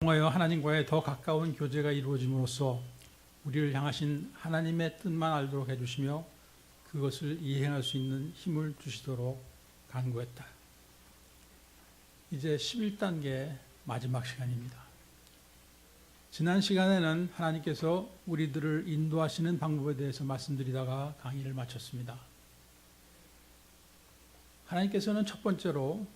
통하여 하나님과의 더 가까운 교제가 이루어짐으로써 우리를 향하신 하나님의 뜻만 알도록 해주시며 그것을 이행할 수 있는 힘을 주시도록 간구했다. 이제 11단계 마지막 시간입니다. 지난 시간에는 하나님께서 우리들을 인도하시는 방법에 대해서 말씀드리다가 강의를 마쳤습니다. 하나님께서는 첫 번째로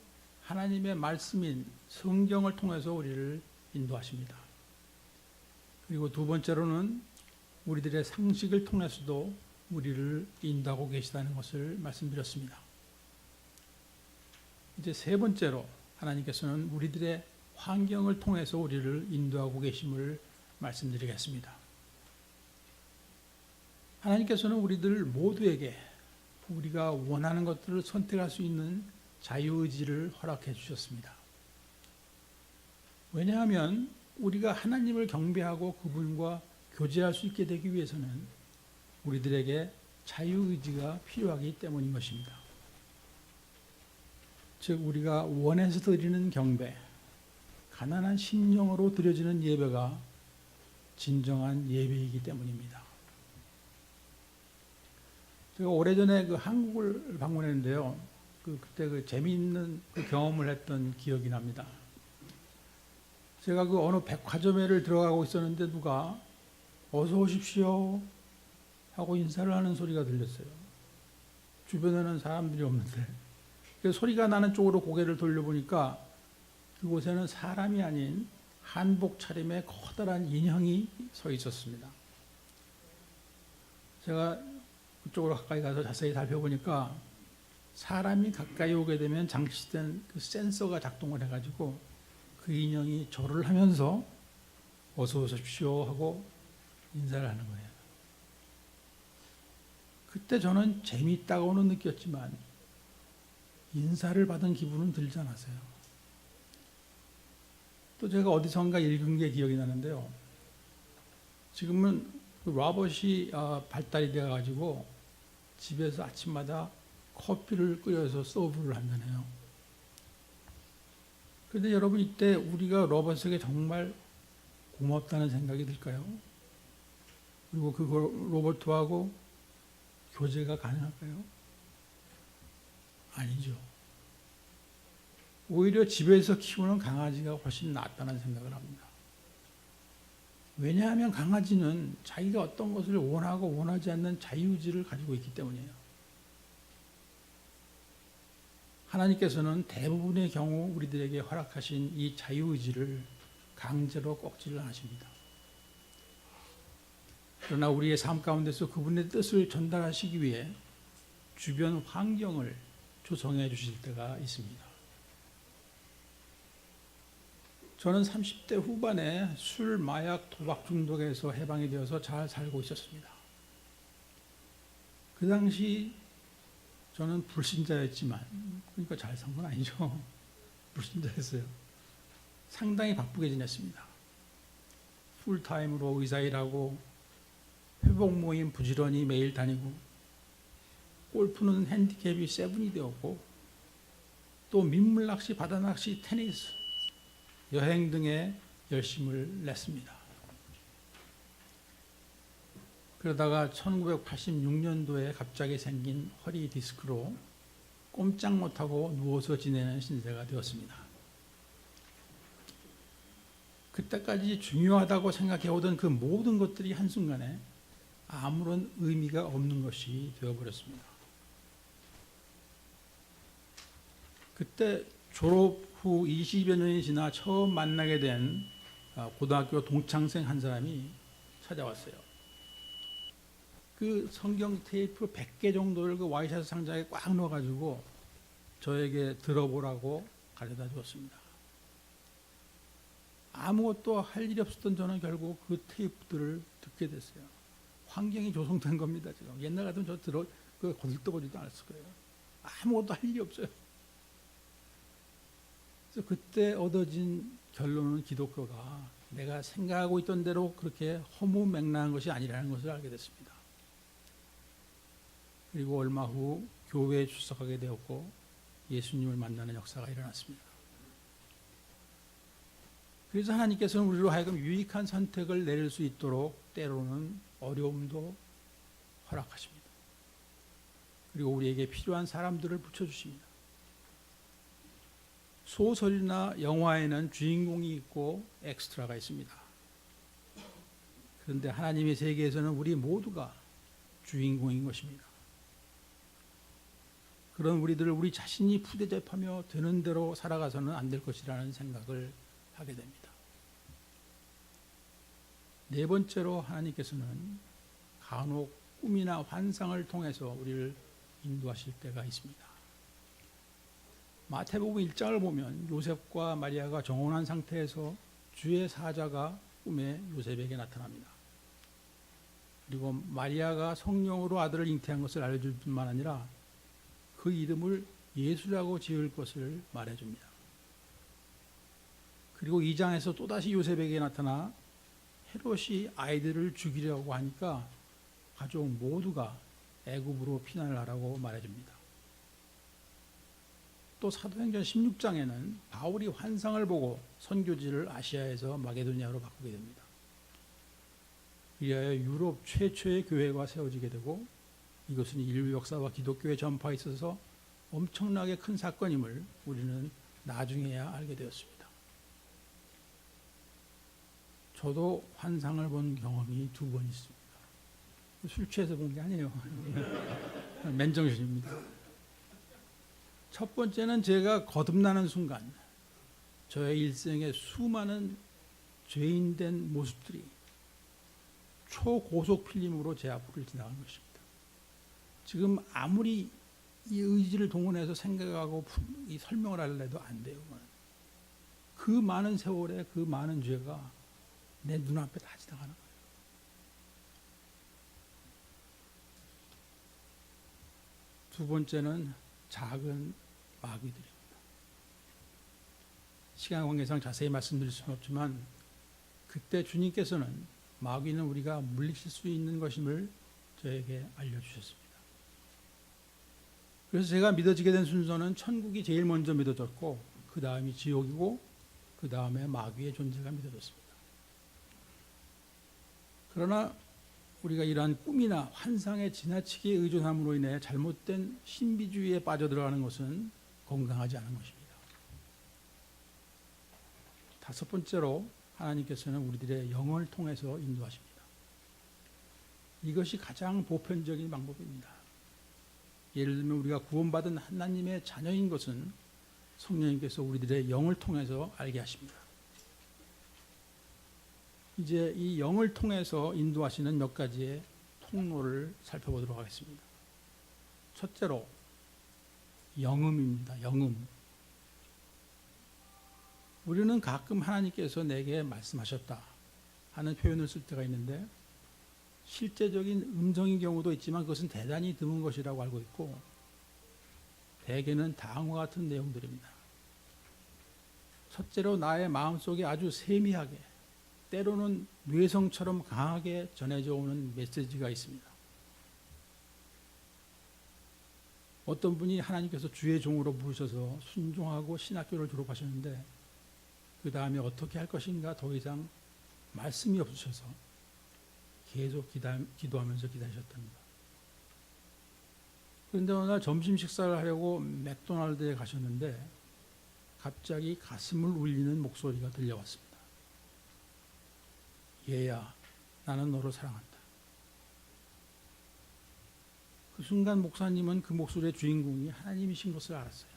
하나님의 말씀인 성경을 통해서 우리를 인도하십니다. 그리고 두 번째로는 우리들의 상식을 통해서도 우리를 인도하고 계시다는 것을 말씀드렸습니다. 이제 세 번째로 하나님께서는 우리들의 환경을 통해서 우리를 인도하고 계심을 말씀드리겠습니다. 하나님께서는 우리들 모두에게 우리가 원하는 것들을 선택할 수 있는 자유의지를 허락해 주셨습니다. 왜냐하면 우리가 하나님을 경배하고 그분과 교제할 수 있게 되기 위해서는 우리들에게 자유의지가 필요하기 때문인 것입니다. 즉 우리가 원해서 드리는 경배, 가난한 심령으로 드려지는 예배가 진정한 예배이기 때문입니다. 제가 오래전에 한국을 방문했는데요. 그때 재미있는 경험을 했던 기억이 납니다. 제가 어느 백화점에를 들어가고 있었는데 누가 어서 오십시오 하고 인사를 하는 소리가 들렸어요. 주변에는 사람들이 없는데 소리가 나는 쪽으로 고개를 돌려보니까 그곳에는 사람이 아닌 한복 차림의 커다란 인형이 서 있었습니다. 제가 그쪽으로 가까이 가서 자세히 살펴보니까 사람이 가까이 오게 되면 장치된 센서가 작동을 해가지고 그 인형이 절을 하면서 어서 오십시오 하고 인사를 하는 거예요. 그때 저는 재미있다고는 느꼈지만 인사를 받은 기분은 들지 않았어요. 또 제가 어디선가 읽은 게 기억이 나는데요. 지금은 로봇이 발달이 되어가지고 집에서 아침마다 커피를 끓여서 서브를 한다네요. 그런데 여러분 이때 우리가 로봇에게 정말 고맙다는 생각이 들까요? 그리고 그 로봇하고 교제가 가능할까요? 아니죠. 오히려 집에서 키우는 강아지가 훨씬 낫다는 생각을 합니다. 왜냐하면 강아지는 자기가 어떤 것을 원하고 원하지 않는 자유의지를 가지고 있기 때문이에요. 하나님께서는 대부분의 경우 우리들에게 허락하신 이 자유의지를 강제로 꺾지를 않으십니다. 그러나 우리의 삶 가운데서 그분의 뜻을 전달하시기 위해 주변 환경을 조성해 주실 때가 있습니다. 저는 30대 후반에 술, 마약, 도박 중독에서 해방이 되어서 잘 살고 있었습니다. 그 당시 저는 불신자였지만, 그러니까 잘 산 건 아니죠. 불신자였어요. 상당히 바쁘게 지냈습니다. 풀타임으로 의사 일하고, 회복 모임 부지런히 매일 다니고, 골프는 핸디캡이 7이 되었고, 또 민물낚시, 바다낚시, 테니스, 여행 등에 열심을 냈습니다. 그러다가 1986년도에 갑자기 생긴 허리 디스크로 꼼짝 못하고 누워서 지내는 신세가 되었습니다. 그때까지 중요하다고 생각해오던 그 모든 것들이 한순간에 아무런 의미가 없는 것이 되어버렸습니다. 그때 졸업 후 20여 년이 지나 처음 만나게 된 고등학교 동창생 한 사람이 찾아왔어요. 그 성경 테이프 100개 정도를 그 와이셔츠 상자에 꽉 넣어가지고 저에게 들어보라고 가져다 주었습니다. 아무것도 할 일이 없었던 저는 결국 그 테이프들을 듣게 됐어요. 환경이 조성된 겁니다. 지금 옛날 같으면 저 거들떠보지도 않았을 거예요. 아무것도 할 일이 없어요. 그래서 그때 얻어진 결론은 기독교가 내가 생각하고 있던 대로 그렇게 허무맹랑한 것이 아니라는 것을 알게 됐습니다. 그리고 얼마 후 교회에 출석하게 되었고 예수님을 만나는 역사가 일어났습니다. 그래서 하나님께서는 우리로 하여금 유익한 선택을 내릴 수 있도록 때로는 어려움도 허락하십니다. 그리고 우리에게 필요한 사람들을 붙여주십니다. 소설이나 영화에는 주인공이 있고 엑스트라가 있습니다. 그런데 하나님의 세계에서는 우리 모두가 주인공인 것입니다. 그런 우리들을 우리 자신이 푸대접하며 되는 대로 살아가서는 안 될 것이라는 생각을 하게 됩니다. 네 번째로 하나님께서는 간혹 꿈이나 환상을 통해서 우리를 인도하실 때가 있습니다. 마태복음 1장을 보면 요셉과 마리아가 정혼한 상태에서 주의 사자가 꿈에 요셉에게 나타납니다. 그리고 마리아가 성령으로 아들을 잉태한 것을 알려줄 뿐만 아니라 그 이름을 예수라고 지을 것을 말해줍니다. 그리고 2장에서 또다시 요셉에게 나타나 헤롯이 아이들을 죽이려고 하니까 가족 모두가 애굽으로 피난을 하라고 말해줍니다. 또 사도행전 16장에는 바울이 환상을 보고 선교지를 아시아에서 마게도니아로 바꾸게 됩니다. 이하여 유럽 최초의 교회가 세워지게 되고 이것은 인류 역사와 기독교의 전파에 있어서 엄청나게 큰 사건임을 우리는 나중에야 알게 되었습니다. 저도 환상을 본 경험이 2번 있습니다. 술 취해서 본 게 아니에요. 맨정신입니다. 첫 번째는 제가 거듭나는 순간 저의 일생의 수많은 죄인된 모습들이 초고속 필름으로 제 앞을 지나간 것입니다. 지금 아무리 이 의지를 동원해서 생각하고 이 설명을 하려도 안 돼요. 그 많은 세월에 그 많은 죄가 내 눈앞에 다 지나가는 거예요. 두 번째는 작은 마귀들입니다. 시간 관계상 자세히 말씀드릴 수는 없지만 그때 주님께서는 마귀는 우리가 물리칠 수 있는 것임을 저에게 알려주셨습니다. 그래서 제가 믿어지게 된 순서는 천국이 제일 먼저 믿어졌고 그 다음이 지옥이고 그 다음에 마귀의 존재가 믿어졌습니다. 그러나 우리가 이러한 꿈이나 환상에 지나치게 의존함으로 인해 잘못된 신비주의에 빠져들어가는 것은 건강하지 않은 것입니다. 다섯 번째로 하나님께서는 우리들의 영을 통해서 인도하십니다. 이것이 가장 보편적인 방법입니다. 예를 들면 우리가 구원받은 하나님의 자녀인 것은 성령님께서 우리들의 영을 통해서 알게 하십니다. 이제 이 영을 통해서 인도하시는 몇 가지의 통로를 살펴보도록 하겠습니다. 첫째로 영음입니다. 영음. 우리는 가끔 하나님께서 내게 말씀하셨다 하는 표현을 쓸 때가 있는데 실제적인 음성인 경우도 있지만 그것은 대단히 드문 것이라고 알고 있고 대개는 다음과 같은 내용들입니다. 첫째로 나의 마음속에 아주 세미하게 때로는 뇌성처럼 강하게 전해져 오는 메시지가 있습니다. 어떤 분이 하나님께서 주의 종으로 부르셔서 순종하고 신학교를 졸업하셨는데 그 다음에 어떻게 할 것인가 더 이상 말씀이 없으셔서 계속 기도하면서 기다리셨답니다. 그런데 어느 날 점심 식사를 하려고 맥도날드에 가셨는데 갑자기 가슴을 울리는 목소리가 들려왔습니다. 얘야, 나는 너를 사랑한다. 그 순간 목사님은 그 목소리의 주인공이 하나님이신 것을 알았어요.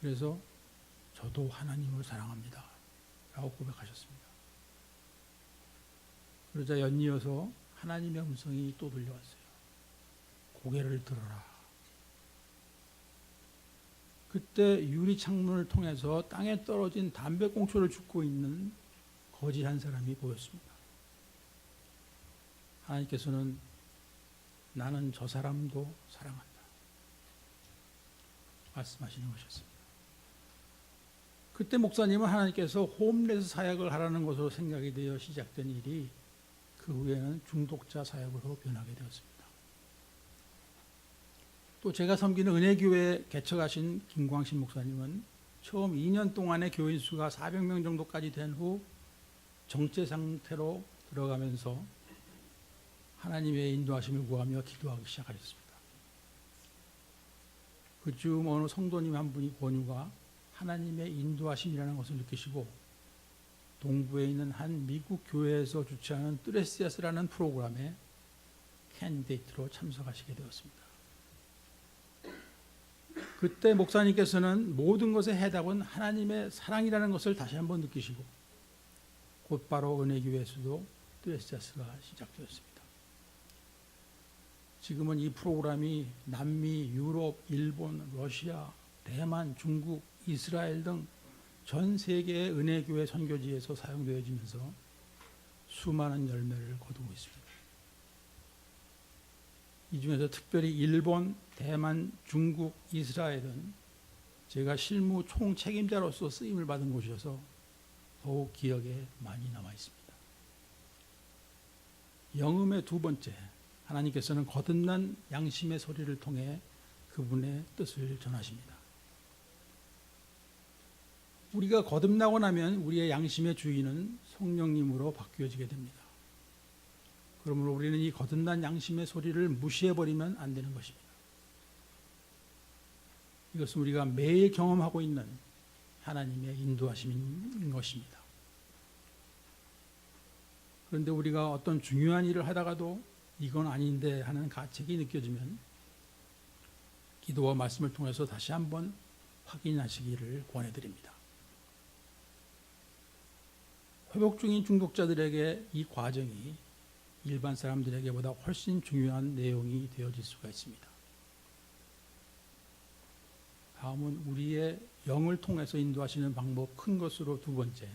그래서 저도 하나님을 사랑합니다 라고 고백하셨습니다. 그러자 연이어서 하나님의 음성이 또 들려왔어요. 고개를 들어라. 그때 유리 창문을 통해서 땅에 떨어진 담배꽁초를 줍고 있는 거지 한 사람이 보였습니다. 하나님께서는 나는 저 사람도 사랑한다 말씀하시는 것이었습니다. 그때 목사님은 하나님께서 홈레스 사역을 하라는 것으로 생각이 되어 시작된 일이 그 후에는 중독자 사역으로 변하게 되었습니다. 또 제가 섬기는 은혜교회 개척하신 김광신 목사님은 처음 2년 동안의 교인 수가 400명 정도까지 된 후 정체 상태로 들어가면서 하나님의 인도하심을 구하며 기도하기 시작하셨습니다. 그중 어느 성도님 한 분이 권유가 하나님의 인도하심이라는 것을 느끼시고 동부에 있는 한 미국 교회에서 주최하는 뜨레시아스라는 프로그램에 캔디데이트로 참석하시게 되었습니다. 그때 목사님께서는 모든 것의 해답은 하나님의 사랑이라는 것을 다시 한번 느끼시고 곧바로 은혜교회에서도 뜨레시아스가 시작되었습니다. 지금은 이 프로그램이 남미, 유럽, 일본, 러시아, 대만, 중국, 이스라엘 등 전 세계의 은혜교회 선교지에서 사용되어지면서 수많은 열매를 거두고 있습니다. 이 중에서 특별히 일본, 대만, 중국, 이스라엘은 제가 실무 총책임자로서 쓰임을 받은 곳이어서 더욱 기억에 많이 남아 있습니다. 영음의 두 번째, 하나님께서는 거듭난 양심의 소리를 통해 그분의 뜻을 전하십니다. 우리가 거듭나고 나면 우리의 양심의 주인은 성령님으로 바뀌어지게 됩니다. 그러므로 우리는 이 거듭난 양심의 소리를 무시해버리면 안 되는 것입니다. 이것은 우리가 매일 경험하고 있는 하나님의 인도하심인 것입니다. 그런데 우리가 어떤 중요한 일을 하다가도 이건 아닌데 하는 가책이 느껴지면 기도와 말씀을 통해서 다시 한번 확인하시기를 권해드립니다. 회복 중인 중독자들에게 이 과정이 일반 사람들에게보다 훨씬 중요한 내용이 되어질 수가 있습니다. 다음은 우리의 영을 통해서 인도하시는 방법 큰 것으로 두 번째,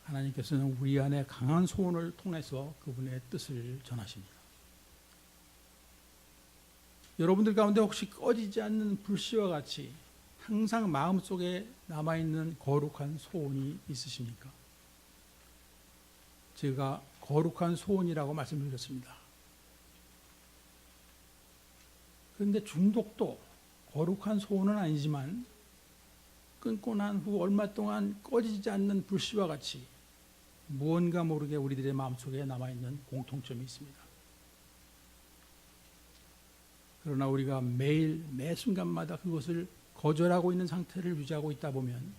하나님께서는 우리 안에 강한 소원을 통해서 그분의 뜻을 전하십니다. 여러분들 가운데 혹시 꺼지지 않는 불씨와 같이 항상 마음속에 남아있는 거룩한 소원이 있으십니까? 제가 거룩한 소원이라고 말씀드렸습니다. 그런데 중독도 거룩한 소원은 아니지만 끊고 난 후 얼마 동안 꺼지지 않는 불씨와 같이 무언가 모르게 우리들의 마음속에 남아있는 공통점이 있습니다. 그러나 우리가 매일 매 순간마다 그것을 거절하고 있는 상태를 유지하고 있다 보면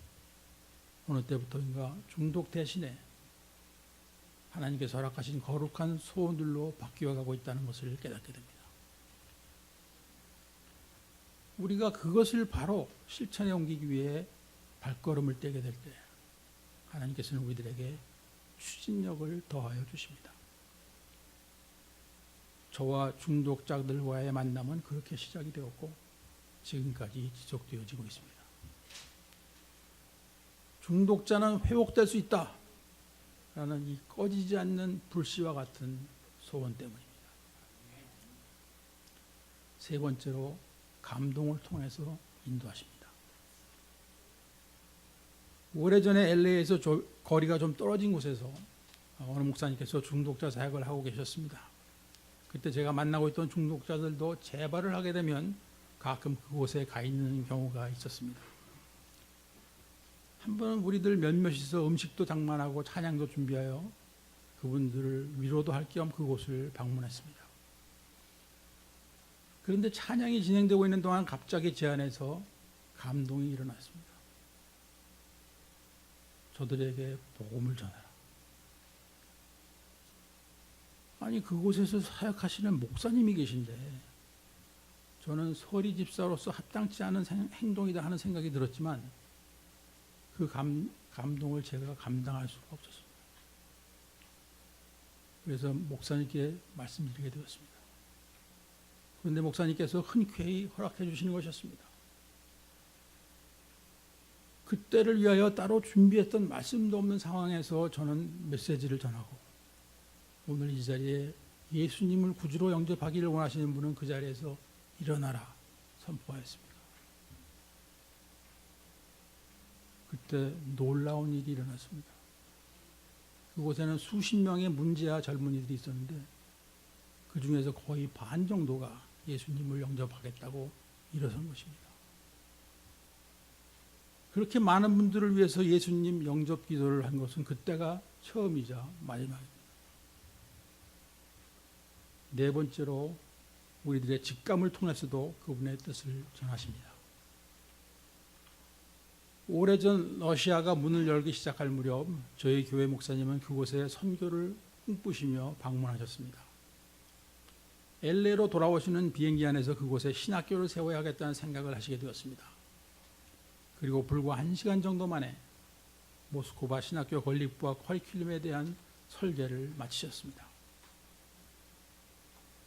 어느 때부터인가 중독 대신에 하나님께서 허락하신 거룩한 소원들로 바뀌어가고 있다는 것을 깨닫게 됩니다. 우리가 그것을 바로 실천에 옮기기 위해 발걸음을 떼게 될 때 하나님께서는 우리들에게 추진력을 더하여 주십니다. 저와 중독자들과의 만남은 그렇게 시작이 되었고 지금까지 지속되어지고 있습니다. 중독자는 회복될 수 있다 라는 이 꺼지지 않는 불씨와 같은 소원 때문입니다. 세 번째로 감동을 통해서 인도하십니다. 오래전에 LA에서 거리가 좀 떨어진 곳에서 어느 목사님께서 중독자 사역을 하고 계셨습니다. 그때 제가 만나고 있던 중독자들도 재발을 하게 되면 가끔 그곳에 가 있는 경우가 있었습니다. 한 번은 우리들 몇몇이서 음식도 장만하고 찬양도 준비하여 그분들을 위로도 할 겸 그곳을 방문했습니다. 그런데 찬양이 진행되고 있는 동안 갑자기 제 안에서 감동이 일어났습니다. 저들에게 복음을 전하라. 아니 그곳에서 사역하시는 목사님이 계신데 저는 서리 집사로서 합당치 않은 행동이다 하는 생각이 들었지만 그 감동을 제가 감당할 수가 없었습니다. 그래서 목사님께 말씀드리게 되었습니다. 그런데 목사님께서 흔쾌히 허락해 주시는 것이었습니다. 그때를 위하여 따로 준비했던 말씀도 없는 상황에서 저는 메시지를 전하고 오늘 이 자리에 예수님을 구주로 영접하기를 원하시는 분은 그 자리에서 일어나라 선포하였습니다. 그때 놀라운 일이 일어났습니다. 그곳에는 수십 명의 문제아 젊은이들이 있었는데 그 중에서 거의 반 정도가 예수님을 영접하겠다고 일어선 것입니다. 그렇게 많은 분들을 위해서 예수님 영접 기도를 한 것은 그때가 처음이자 마지막입니다. 네 번째로 우리들의 직감을 통해서도 그분의 뜻을 전하십니다. 오래전 러시아가 문을 열기 시작할 무렵 저희 교회 목사님은 그곳에 선교를 꿈꾸시며 방문하셨습니다. LA로 돌아오시는 비행기 안에서 그곳에 신학교를 세워야겠다는 생각을 하시게 되었습니다. 그리고 불과 1시간 정도 만에 모스크바 신학교 건립부와 커리큘럼에 대한 설계를 마치셨습니다.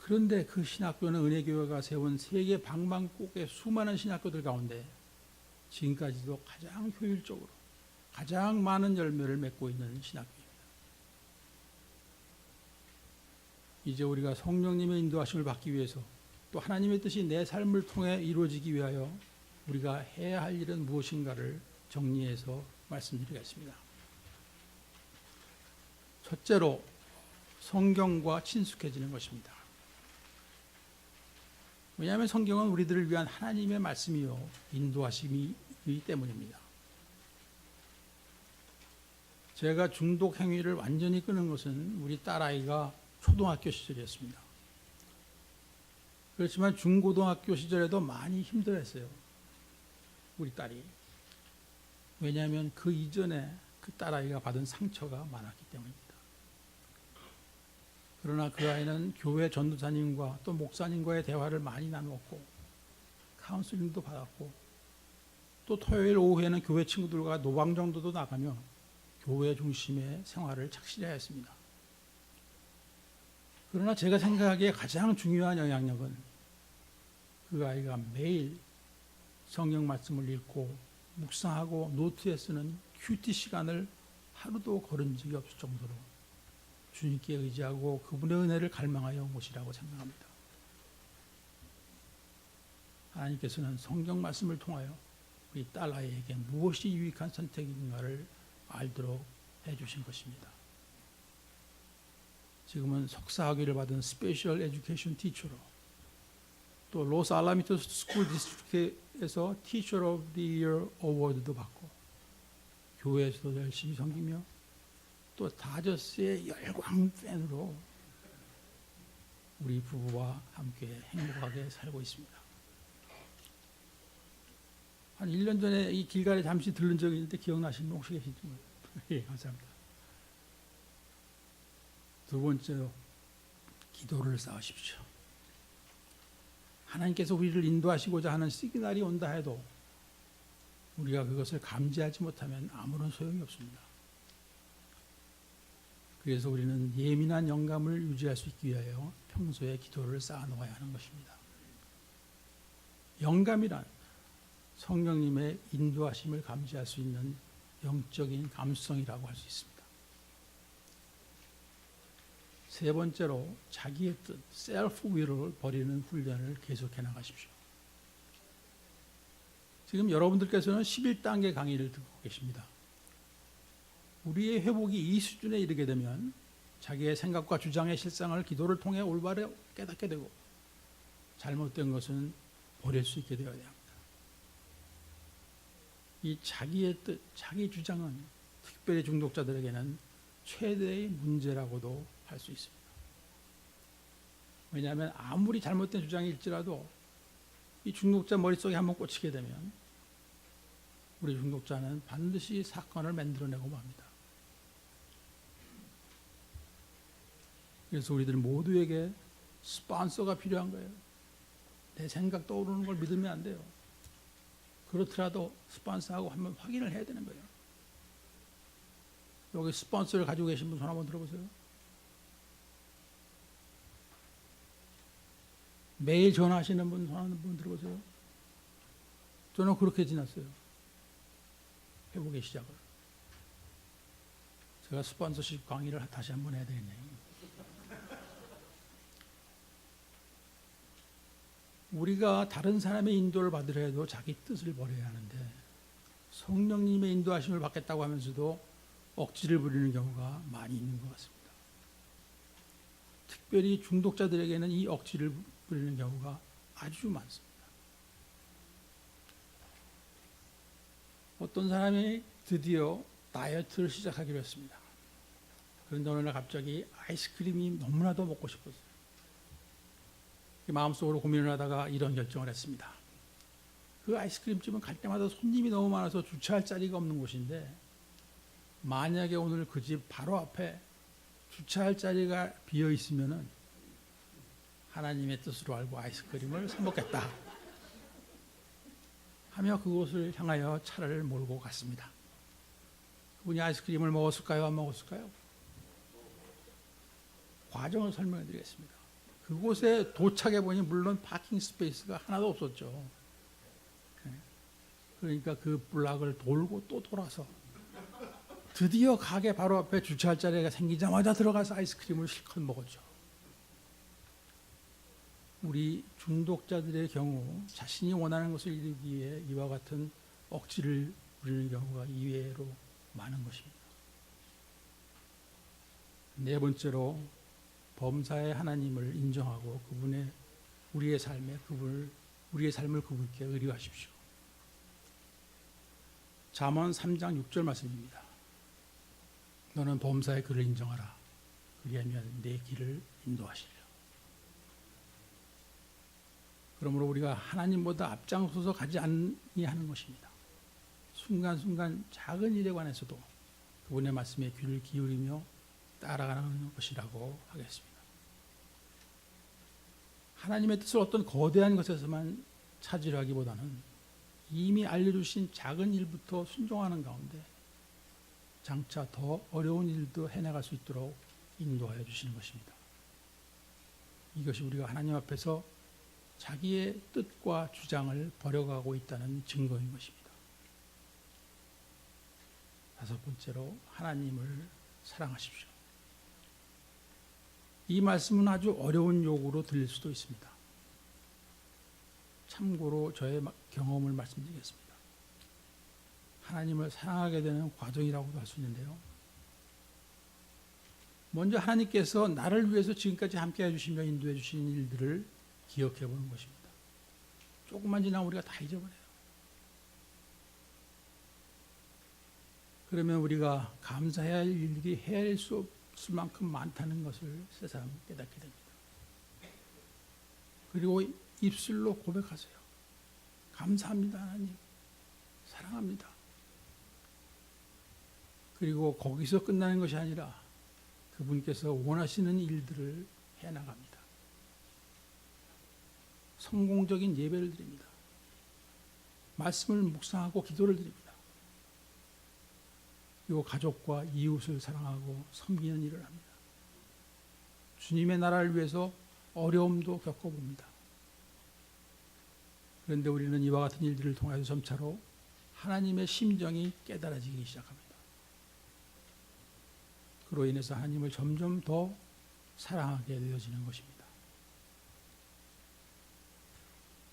그런데 그 신학교는 은혜교회가 세운 세계 방방곡의 수많은 신학교들 가운데 지금까지도 가장 효율적으로 가장 많은 열매를 맺고 있는 신학교입니다. 이제 우리가 성령님의 인도하심을 받기 위해서 또 하나님의 뜻이 내 삶을 통해 이루어지기 위하여 우리가 해야 할 일은 무엇인가를 정리해서 말씀드리겠습니다. 첫째로 성경과 친숙해지는 것입니다. 왜냐하면 성경은 우리들을 위한 하나님의 말씀이요 인도하심이기 때문입니다. 제가 중독 행위를 완전히 끊은 것은 우리 딸아이가 초등학교 시절이었습니다. 그렇지만 중고등학교 시절에도 많이 힘들었어요. 우리 딸이. 왜냐하면 그 이전에 그 딸아이가 받은 상처가 많았기 때문입니다. 그러나 그 아이는 교회 전도사님과 또 목사님과의 대화를 많이 나누었고 카운슬링도 받았고 또 토요일 오후에는 교회 친구들과 노방정도도 나가며 교회 중심의 생활을 착실히 하였습니다. 그러나 제가 생각하기에 가장 중요한 영향력은 그 아이가 매일 성경 말씀을 읽고 묵상하고 노트에 쓰는 큐티 시간을 하루도 거른 적이 없을 정도로 주님께 의지하고 그분의 은혜를 갈망하여 온 것이라고 생각합니다. 하나님께서는 성경 말씀을 통하여 우리 딸아이에게 무엇이 유익한 선택인가를 알도록 해주신 것입니다. 지금은 석사학위를 받은 스페셜 에듀케이션 티처로 또 로스 알라미토스 스쿨 디스트릭트에서 티처 오브 더 이어 어워드도 받고 교회에서도 열심히 섬기며 또 다저스의 열광 팬으로 우리 부부와 함께 행복하게 살고 있습니다. 한 1년 전에 이 길가에 잠시 들른 적이 있는데 기억나시는 분 혹시 계신지 모르겠어요. 예, 감사합니다. 두 번째로 기도를 쌓으십시오. 하나님께서 우리를 인도하시고자 하는 시그널이 온다 해도 우리가 그것을 감지하지 못하면 아무런 소용이 없습니다. 그래서 우리는 예민한 영감을 유지할 수 있기 위하여 평소에 기도를 쌓아놓아야 하는 것입니다. 영감이란 성령님의 인도하심을 감지할 수 있는 영적인 감수성이라고 할 수 있습니다. 세 번째로 자기의 뜻, 셀프 윌을 버리는 훈련을 계속해 나가십시오. 지금 여러분들께서는 11단계 강의를 듣고 계십니다. 우리의 회복이 이 수준에 이르게 되면 자기의 생각과 주장의 실상을 기도를 통해 올바로 깨닫게 되고 잘못된 것은 버릴 수 있게 되어야 합니다. 이 자기의 뜻, 자기 주장은 특별히 중독자들에게는 최대의 문제라고도 할 수 있습니다. 왜냐하면 아무리 잘못된 주장일지라도 이 중독자 머릿속에 한번 꽂히게 되면 우리 중독자는 반드시 사건을 만들어내고 맙니다. 그래서 우리들 모두에게 스폰서가 필요한 거예요. 내 생각 떠오르는 걸 믿으면 안 돼요. 그렇더라도 스폰서하고 한번 확인을 해야 되는 거예요. 여기 스폰서를 가지고 계신 분 손 한번 들어보세요. 매일 전화하시는 분 손 한번 들어보세요. 저는 그렇게 지났어요. 회복의 시작을. 제가 스폰서십 강의를 다시 한번 해야 되겠네요. 우리가 다른 사람의 인도를 받으려 해도 자기 뜻을 버려야 하는데 성령님의 인도하심을 받겠다고 하면서도 억지를 부리는 경우가 많이 있는 것 같습니다. 특별히 중독자들에게는 이 억지를 부리는 경우가 아주 많습니다. 어떤 사람이 드디어 다이어트를 시작하기로 했습니다. 그런데 어느 날 갑자기 아이스크림이 너무나도 먹고 싶었어요. 마음속으로 고민을 하다가 이런 결정을 했습니다. 그 아이스크림집은 갈 때마다 손님이 너무 많아서 주차할 자리가 없는 곳인데, 만약에 오늘 그 집 바로 앞에 주차할 자리가 비어 있으면은 하나님의 뜻으로 알고 아이스크림을 사 먹겠다 하며 그곳을 향하여 차를 몰고 갔습니다. 그분이 아이스크림을 먹었을까요? 안 먹었을까요? 과정을 설명해 드리겠습니다. 그곳에 도착해 보니 물론 파킹 스페이스가 하나도 없었죠. 그러니까 그 블락을 돌고 또 돌아서 드디어 가게 바로 앞에 주차할 자리가 생기자마자 들어가서 아이스크림을 실컷 먹었죠. 우리 중독자들의 경우 자신이 원하는 것을 이루기 위해 이와 같은 억지를 부리는 경우가 이외로 많은 것입니다. 네 번째로 범사의 하나님을 인정하고 우리의 삶을 그분께 의뢰하십시오. 잠언 3장 6절 말씀입니다. 너는 범사의 그를 인정하라. 그리하면 내 길을 인도하시리라. 그러므로 우리가 하나님보다 앞장서서 가지 아니하는 것입니다. 순간순간 작은 일에 관해서도 그분의 말씀에 귀를 기울이며 따라가는 것이라고 하겠습니다. 하나님의 뜻을 어떤 거대한 것에서만 찾으려 하기보다는 이미 알려주신 작은 일부터 순종하는 가운데 장차 더 어려운 일도 해나갈 수 있도록 인도하여 주시는 것입니다. 이것이 우리가 하나님 앞에서 자기의 뜻과 주장을 버려가고 있다는 증거인 것입니다. 다섯 번째로 하나님을 사랑하십시오. 이 말씀은 아주 어려운 요구로 들릴 수도 있습니다. 참고로 저의 경험을 말씀드리겠습니다. 하나님을 사랑하게 되는 과정이라고도 할 수 있는데요. 먼저 하나님께서 나를 위해서 지금까지 함께 해주시며 인도해 주신 일들을 기억해 보는 것입니다. 조금만 지나면 우리가 다 잊어버려요. 그러면 우리가 감사해야 할 일들이 헤아릴 수 없을 만큼 많다는 것을 새삼 깨닫게 됩니다. 그리고 입술로 고백하세요. 감사합니다, 하나님. 사랑합니다. 그리고 거기서 끝나는 것이 아니라 그분께서 원하시는 일들을 해나갑니다. 성공적인 예배를 드립니다. 말씀을 묵상하고 기도를 드립니다. 그리고 가족과 이웃을 사랑하고 섬기는 일을 합니다. 주님의 나라를 위해서 어려움도 겪어봅니다. 그런데 우리는 이와 같은 일들을 통해서 점차로 하나님의 심정이 깨달아지기 시작합니다. 그로 인해서 하나님을 점점 더 사랑하게 되어지는 것입니다.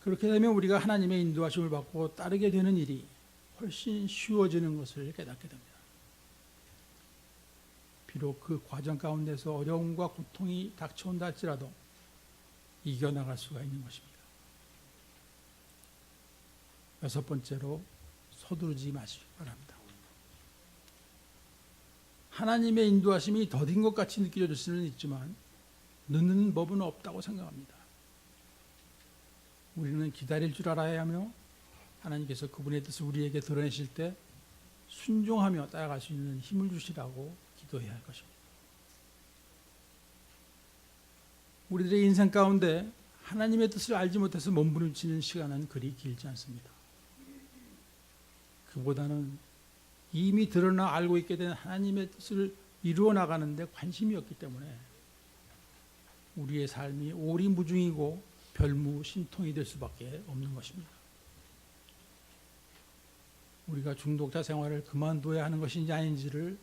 그렇게 되면 우리가 하나님의 인도하심을 받고 따르게 되는 일이 훨씬 쉬워지는 것을 깨닫게 됩니다. 비록 그 과정 가운데서 어려움과 고통이 닥쳐온다 할지라도 이겨나갈 수가 있는 것입니다. 여섯 번째로 서두르지 마시기 바랍니다. 하나님의 인도하심이 더딘 것 같이 느껴질 수는 있지만 늦는 법은 없다고 생각합니다. 우리는 기다릴 줄 알아야 하며 하나님께서 그분의 뜻을 우리에게 드러내실 때 순종하며 따라갈 수 있는 힘을 주시라고 기도해야 할 것입니다. 우리들의 인생 가운데 하나님의 뜻을 알지 못해서 몸부림치는 시간은 그리 길지 않습니다. 그보다는 이미 드러나 알고 있게 된 하나님의 뜻을 이루어 나가는 데 관심이 없기 때문에 우리의 삶이 오리무중이고 별무신통이 될 수밖에 없는 것입니다. 우리가 중독자 생활을 그만둬야 하는 것인지 아닌지를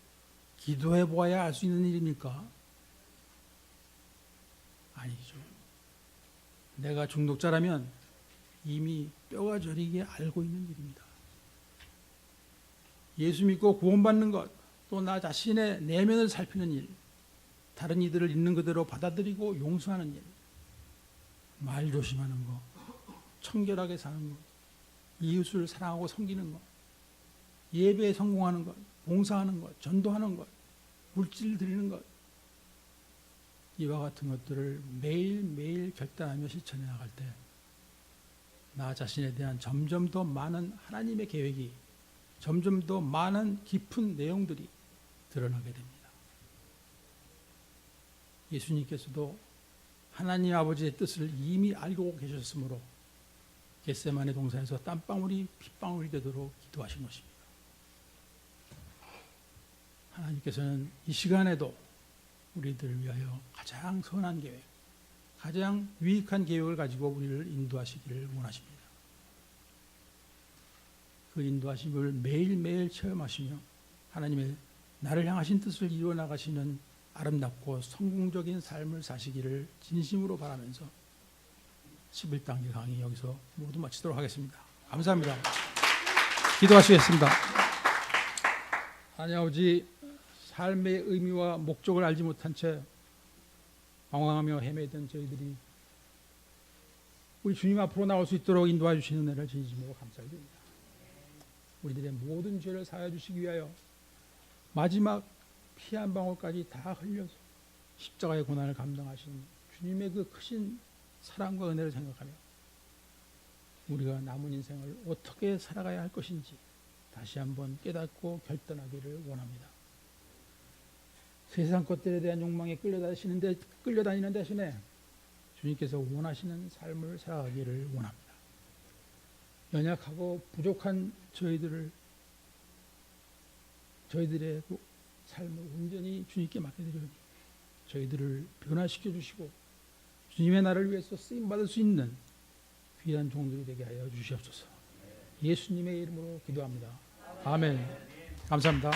기도해 보아야 알 수 있는 일입니까? 아니죠. 내가 중독자라면 이미 뼈가 저리게 알고 있는 일입니다. 예수 믿고 구원받는 것, 또 나 자신의 내면을 살피는 일, 다른 이들을 있는 그대로 받아들이고 용서하는 일, 말 조심하는 것, 청결하게 사는 것, 이웃을 사랑하고 섬기는 것, 예배에 성공하는 것, 봉사하는 것, 전도하는 것, 물질 드리는 것, 이와 같은 것들을 매일매일 결단하며 실천해 나갈 때 나 자신에 대한 점점 더 많은 하나님의 계획이, 점점 더 많은 깊은 내용들이 드러나게 됩니다. 예수님께서도 하나님 아버지의 뜻을 이미 알고 계셨으므로 겟세마네 동산에서 땀방울이 핏방울이 되도록 기도하신 것입니다. 하나님께서는 이 시간에도 우리들을 위하여 가장 선한 계획, 가장 유익한 계획을 가지고 우리를 인도하시기를 원하십니다. 그 인도하심을 매일매일 체험하시며 하나님의 나를 향하신 뜻을 이루어 나가시는 아름답고 성공적인 삶을 사시기를 진심으로 바라면서 11단계 강의 여기서 모두 마치도록 하겠습니다. 감사합니다. 기도하시겠습니다. 하나님 아버지, 삶의 의미와 목적을 알지 못한 채 방황하며 헤매던 저희들이 우리 주님 앞으로 나올 수 있도록 인도해 주시는 은혜를 진심으로 감사드립니다. 우리들의 모든 죄를 사하여 주시기 위하여 마지막 피 한 방울까지 다 흘려서 십자가의 고난을 감당하신 주님의 그 크신 사랑과 은혜를 생각하며 우리가 남은 인생을 어떻게 살아가야 할 것인지 다시 한번 깨닫고 결단하기를 원합니다. 세상 것들에 대한 욕망에 끌려다니는 대신에 주님께서 원하시는 삶을 살아가기를 원합니다. 연약하고 부족한 저희들의 삶을 온전히 주님께 맡겨드리니 저희들을 변화시켜 주시고 주님의 나라를 위해서 쓰임받을 수 있는 귀한 종들이 되게 하여 주시옵소서. 예수님의 이름으로 기도합니다. 아멘. 감사합니다.